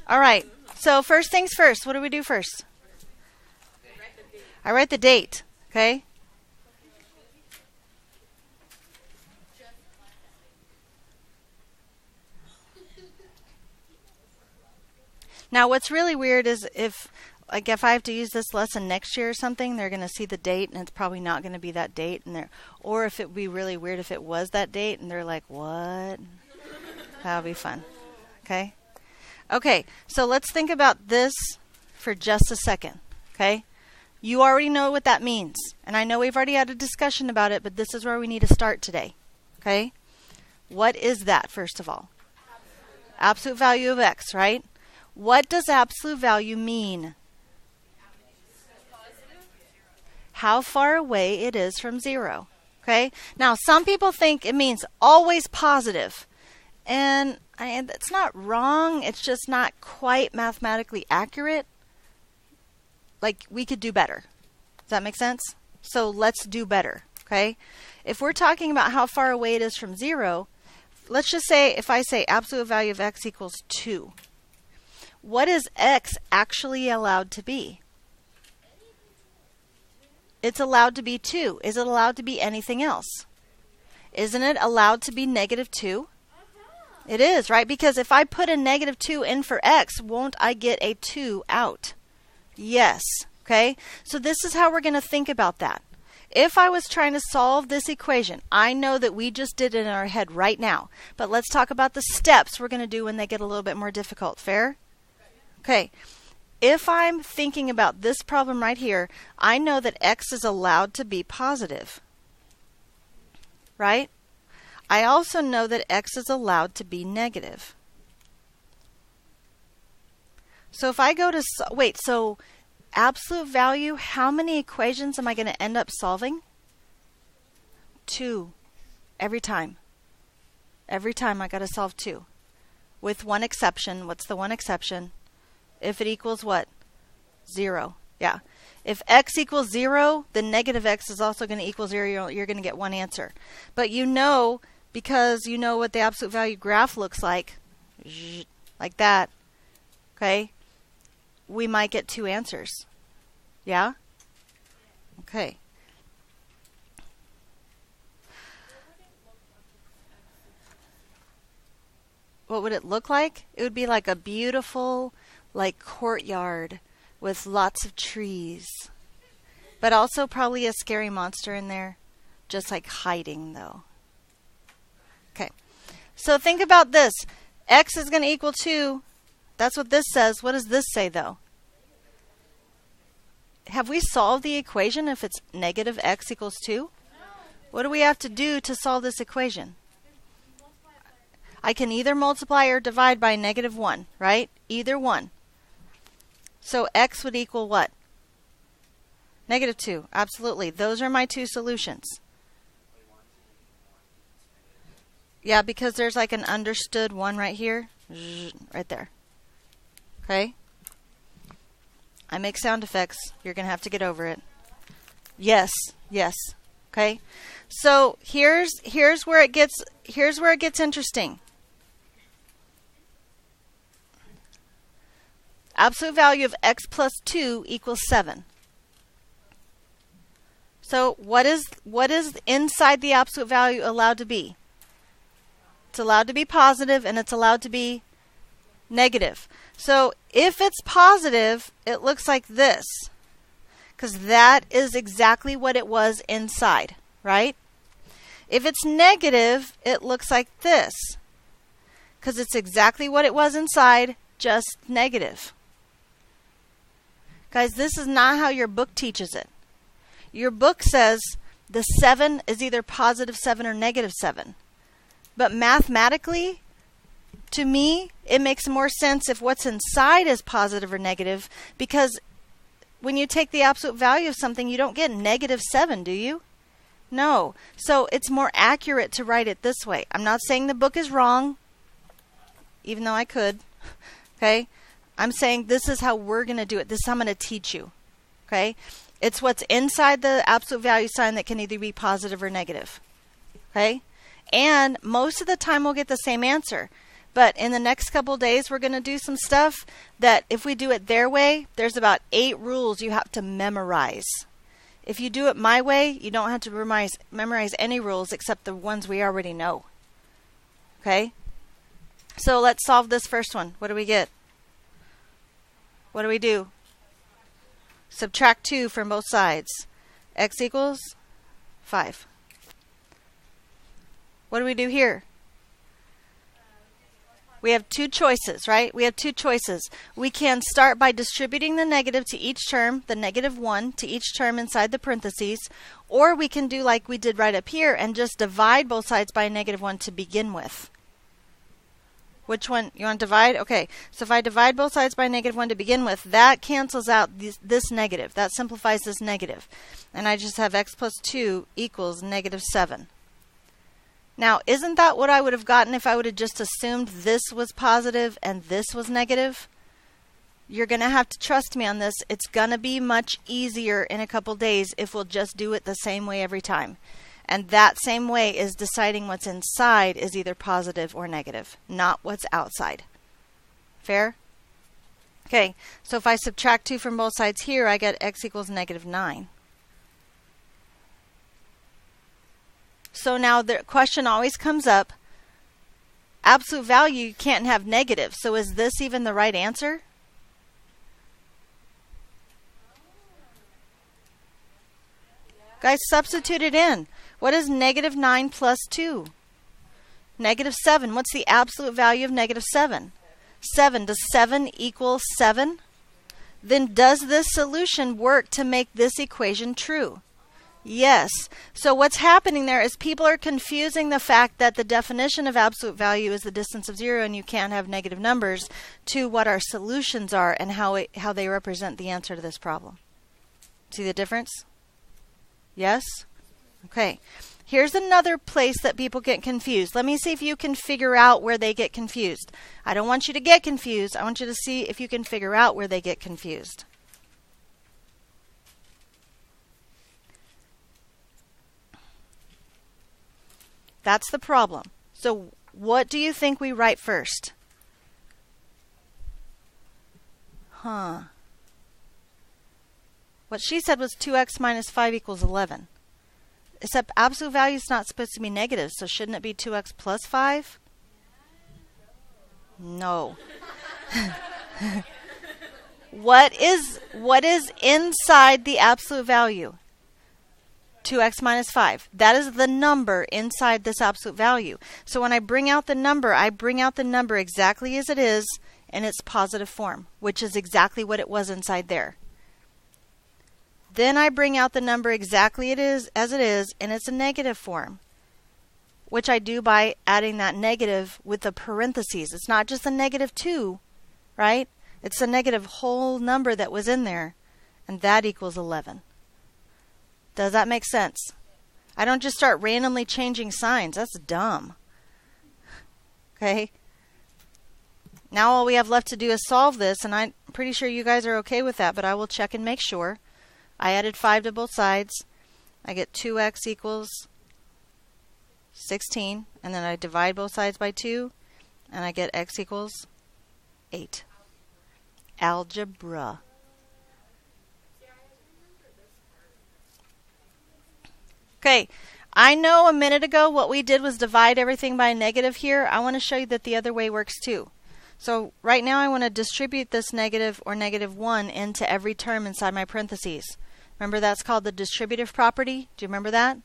All right. So first things first. What do we do first? I write the date. Okay. Now, what's really weird is if I have to use this lesson next year or something, they're going to see the date and it's probably not going to be that date. Or if it would be really weird if it was that date and they're like, what? That would be fun. Okay? Okay, so let's think about this for just a second. Okay? You already know what that means. And I know we've already had a discussion about it, but this is where we need to start today. Okay? What is that, first of all? Absolute value of x, right? What does absolute value mean? How far away it is from 0. Okay? Now, some people think it means always positive. And that's not wrong. It's just not quite mathematically accurate. Like, we could do better. Does that make sense? So let's do better. Okay? If we're talking about how far away it is from 0, let's just say if I say absolute value of x equals 2. What is x actually allowed to be? It's allowed to be 2. Is it allowed to be anything else? Isn't it allowed to be negative 2? It is, right? Because if I put a negative 2 in for x, won't I get a 2 out? Yes. Okay? So this is how we're going to think about that. If I was trying to solve this equation, I know that we just did it in our head right now. But let's talk about the steps we're going to do when they get a little bit more difficult. Fair? Okay, if I'm thinking about this problem right here, I know that x is allowed to be positive, right? I also know that x is allowed to be negative. So if I go to, so absolute value, how many equations am I going to end up solving? 2, every time. Every time I got to solve 2. With one exception. What's the one exception? If it equals what? 0. Yeah. If x equals 0, then negative x is also going to equal 0. You're going to get one answer. But you know, because you know what the absolute value graph looks like that, okay, we might get 2 answers. Yeah? Okay. What would it look like? It would be like a beautiful, like, courtyard with lots of trees. But also probably a scary monster in there. Just like hiding, though. Okay. So think about this. X is going to equal 2. That's what this says. What does this say, though? Have we solved the equation if it's negative x equals 2? What do we have to do to solve this equation? I can either multiply or divide by negative 1, right? Either one. So x would equal what? Negative 2. Absolutely. Those are my 2 solutions. Yeah, because there's like an understood 1 right here. Right there. Okay? I make sound effects. You're going to have to get over it. Yes. Yes. Okay? So here's where it gets interesting. Absolute value of x plus 2 equals 7. So what is inside the absolute value allowed to be? It's allowed to be positive and it's allowed to be negative. So if it's positive, it looks like this. Because that is exactly what it was inside, right? If it's negative, it looks like this. Because it's exactly what it was inside, just negative. Guys, this is not how your book teaches it. Your book says the 7 is either positive 7 or negative 7. But mathematically, to me, it makes more sense if what's inside is positive or negative, because when you take the absolute value of something, you don't get negative 7, do you? No. So it's more accurate to write it this way. I'm not saying the book is wrong, even though I could. Okay? I'm saying this is how we're going to do it. This is how I'm going to teach you. Okay? It's what's inside the absolute value sign that can either be positive or negative. Okay? And most of the time we'll get the same answer. But in the next couple days, we're going to do some stuff that if we do it their way, there's about 8 rules you have to memorize. If you do it my way, you don't have to memorize any rules except the ones we already know. Okay? So let's solve this first one. What do we get? What do we do? Subtract 2 from both sides. X equals 5. What do we do here? We have 2 choices, right? We have 2 choices. We can start by distributing the negative to each term, the -1 to each term inside the parentheses, or we can do like we did right up here and just divide both sides by a -1 to begin with. Which one? You want to divide? Okay, so if I divide both sides by -1 to begin with, that cancels out this negative. That simplifies this negative. And I just have x plus 2 equals -7. Now, isn't that what I would have gotten if I would have just assumed this was positive and this was negative? You're going to have to trust me on this. It's going to be much easier in a couple days if we'll just do it the same way every time. And that same way is deciding what's inside is either positive or negative, not what's outside. Fair? Okay, so if I subtract 2 from both sides here, I get x equals -9. So now the question always comes up, absolute value can't have negative, so is this even the right answer? Guys, substitute it in. What is -9 plus 2? -7. What's the absolute value of -7? 7. Does 7 equal 7? Then does this solution work to make this equation true? Yes. So what's happening there is people are confusing the fact that the definition of absolute value is the distance of 0 and you can't have negative numbers to what our solutions are and how they represent the answer to this problem. See the difference? Yes? Okay. Here's another place that people get confused. Let me see if you can figure out where they get confused. I don't want you to get confused. I want you to see if you can figure out where they get confused. That's the problem. So what do you think we write first? What she said was 2x minus 5 equals 11. Except absolute value is not supposed to be negative, so shouldn't it be 2x plus 5? No. What is inside the absolute value? 2x minus 5. That is the number inside this absolute value. So when I bring out the number, I bring out the number exactly as it is in its positive form, which is exactly what it was inside there. Then I bring out the number exactly as it is in its negative form, which I do by adding that negative with the parentheses. It's not just a -2, right? It's a negative whole number that was in there, and that equals 11. Does that make sense? I don't just start randomly changing signs. That's dumb. Okay? Now all we have left to do is solve this, and I'm pretty sure you guys are okay with that, but I will check and make sure. I added 5 to both sides. I get 2x equals 16, and then I divide both sides by 2, and I get x equals 8. Algebra. Okay, I know a minute ago what we did was divide everything by a negative here. I want to show you that the other way works too. So right now I want to distribute this negative or -1 into every term inside my parentheses. Remember that's called the distributive property? Do you remember that?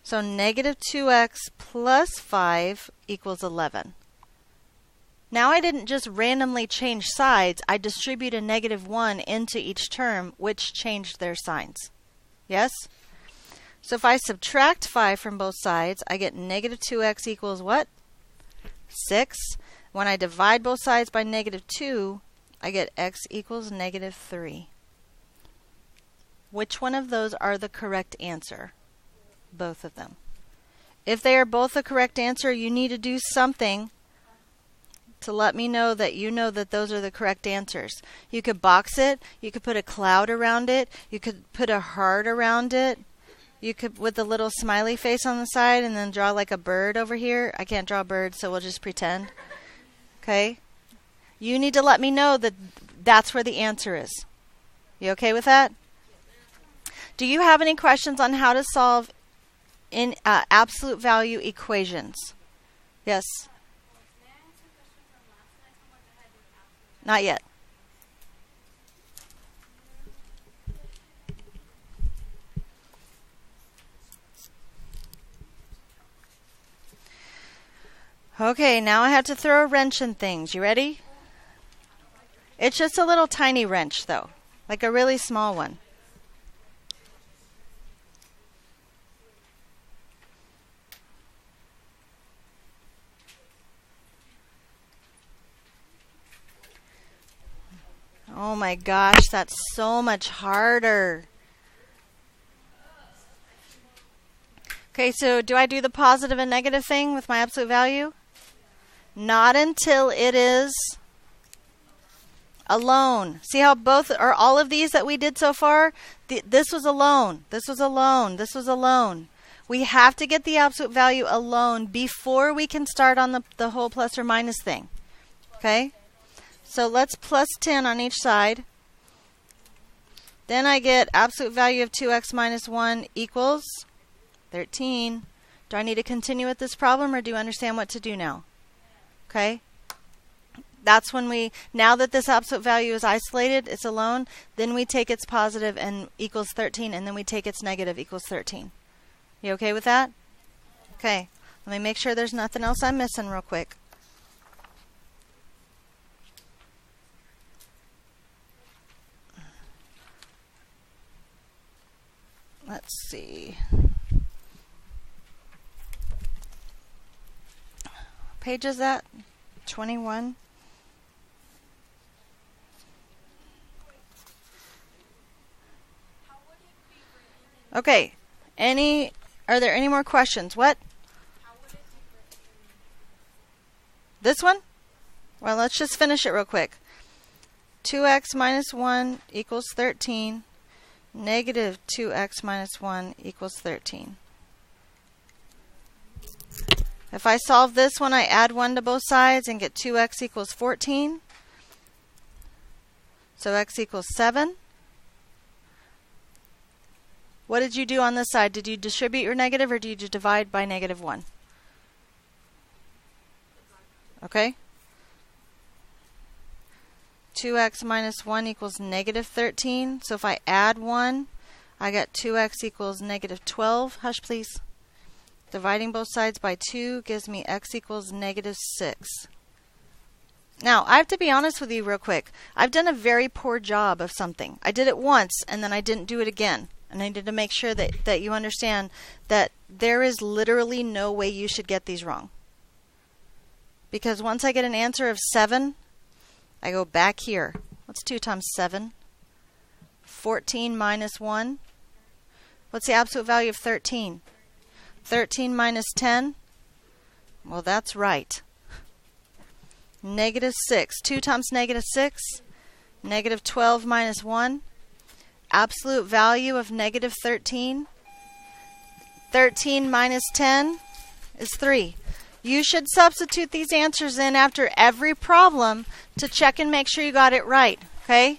So -2x plus 5 equals 11. Now I didn't just randomly change sides. I distribute a -1 into each term, which changed their signs. Yes? So if I subtract 5 from both sides, I get -2x equals what? 6. When I divide both sides by -2, I get x equals -3. Which one of those are the correct answer? Both of them. If they are both the correct answer, you need to do something to let me know that you know that those are the correct answers. You could box it. You could put a cloud around it. You could put a heart around it. You could, with a little smiley face on the side, and then draw like a bird over here. I can't draw a bird, so we'll just pretend. Okay? You need to let me know that that's where the answer is. You okay with that? Do you have any questions on how to solve in absolute value equations? Yes? Not yet. Okay, now I have to throw a wrench in things. You ready? It's just a little tiny wrench, though. Like a really small one. Oh my gosh, that's so much harder. Okay, so do I do the positive and negative thing with my absolute value? Not until it is alone. See how both are all of these that we did so far? This was alone. This was alone. This was alone. We have to get the absolute value alone before we can start on the whole plus or minus thing. Okay? So let's plus 10 on each side. Then I get absolute value of 2x minus 1 equals 13. Do I need to continue with this problem, or do you understand what to do now? Okay? That's when now that this absolute value is isolated, it's alone, then we take its positive and equals 13, and then we take its negative equals 13. You okay with that? Okay. Let me make sure there's nothing else I'm missing real quick. Let's see. What page is that? 21. Okay. Are there any more questions? What? This one? Well, let's just finish it real quick. 2x minus 1 equals 13. Negative 2x minus 1 equals 13. If I solve this one, I add 1 to both sides and get 2x equals 14. So x equals 7. What did you do on this side? Did you distribute your negative, or did you divide by negative 1? Okay. 2x minus 1 equals negative 13. So if I add 1, I got 2x equals negative 12. Hush, please. Dividing both sides by 2 gives me x equals negative 6. Now, I have to be honest with you real quick. I've done a very poor job of something. I did it once, and then I didn't do it again. And I need to make sure that you understand that there is literally no way you should get these wrong. Because once I get an answer of 7, I go back here. What's 2 times 7? 14 minus 1. What's the absolute value of 13? 13 minus 10? Well, that's right. Negative 6. 2 times negative 6? Negative 12 minus 1. Absolute value of negative 13. 13 minus 10 is 3. You should substitute these answers in after every problem to check and make sure you got it right. Okay?